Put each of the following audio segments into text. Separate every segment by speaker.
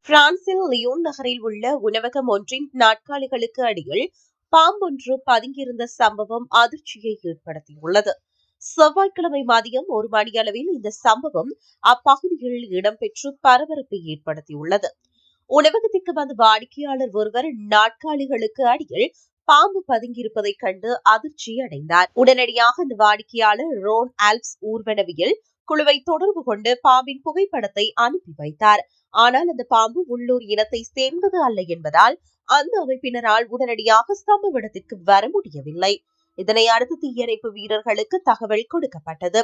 Speaker 1: பிரான்சில் லியோன் நகரில் உள்ள உணவகம் ஒன்றின் நாட்காலிகளுக்கு அடியில் பாம்பொன்று பதுங்கியிருந்த சம்பவம் அதிர்ச்சியை ஏற்படுத்தியுள்ளது. செவ்வாய்க்கிழமை மதியம் 1 மணியளவில் இந்த சம்பவம் அப்பகுதியில் இடம்பெற்று பரபரப்பை ஏற்படுத்தியுள்ளது. உணவகத்திற்கு வந்த வாடிக்கையாளர் ஒருவர் நாட்காலிகளுக்கு அடியில் பாம்பு பதுங்கியிருப்பதைக் கண்டு அதிர்ச்சி அடைந்தார். உடனடியாக அந்த வாடிக்கையாளர் ரோன் ஆல்ப்ஸ் ஊர்வனவியல் குழுவை தொடர்பு கொண்டு பாம்பின் புகைப்படத்தை அனுப்பி வைத்தார். ஆனால் அந்த பாம்பு உள்ளூர் இனத்தை சேர்ந்தது அல்ல என்பதால் அந்த அமைப்பினரால் உடனடியாக சம்பவ இடத்திற்கு வர முடியவில்லை. இதனை அடுத்து தீயணைப்பு வீரர்களுக்கு தகவல் கொடுக்கப்பட்டது.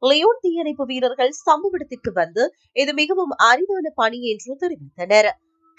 Speaker 1: லியோன் தீயணைப்பு வீரர்கள் சம்பவ இடத்திற்கு வந்து இது மிகவும் அரிதான பணி என்று தெரிவித்தனர்.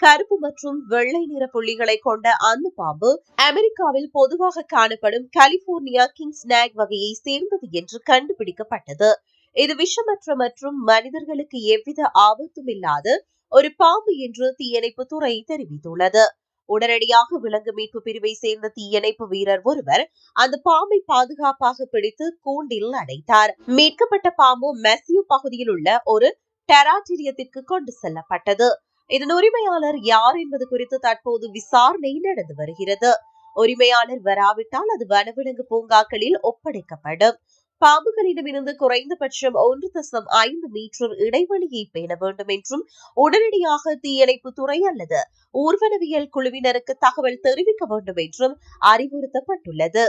Speaker 1: கருப்பு மற்றும் வெள்ளை நிற புள்ளிகளை கொண்ட அந்த பாம்பு அமெரிக்காவில் பொதுவாக காணப்படும் கலிபோர்னியா கிங் ஸ்னாக் வகையை சேர்ந்தது என்று கண்டுபிடிக்கப்பட்டது. இது விஷமற்ற மற்றும் மனிதர்களுக்கு எவ்வித ஆபத்தும் இல்லாத ஒரு பாம்பு என்று தீயணைப்பு துறை தெரிவித்துள்ளது. உடனடியாக விலங்கு மீட்பு பிரிவை சேர்ந்த தீயணைப்பு வீரர் ஒருவர் அந்த பாம்பை பாதுகாப்பாக பிடித்து கூண்டில் அடைத்தார். மீட்கப்பட்ட பாம்பு மெசியூ பகுதியில் உள்ள ஒரு டெராட்டீரியத்திற்கு கொண்டு செல்லப்பட்டது. இதன் உரிமையாளர் யார் என்பது குறித்து தற்போது விசாரணை நடந்து வருகிறது. உரிமையாளர் வராவிட்டால் அது வனவிலங்கு பூங்காக்களில் ஒப்படைக்கப்படும். பாம்புகளிடமிருந்து குறைந்தபட்சம் 1.5 மீட்டர் இடைவெளியை பேண வேண்டும் என்றும் உடனடியாக தீயணைப்பு துறை அல்லது ஊர்வனவியல் குழுவினருக்கு தகவல் தெரிவிக்க வேண்டும் என்றும் அறிவுறுத்தப்பட்டுள்ளது.